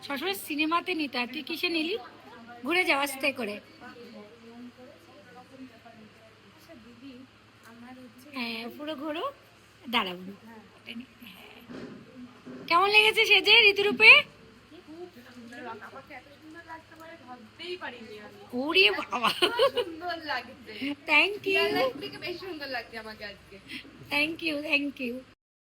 শ্বশুর সিনেমাতে নিত, আর তুই কিসে নিলি? ঘুরে যাওয়া স্টে করে। হ্যাঁ পুরো ঘোরো, দাঁড়াবো। কেমন লেগেছে সেজে ঋতুরূপে? ওরে বাবা, thank you, thank you, thank you.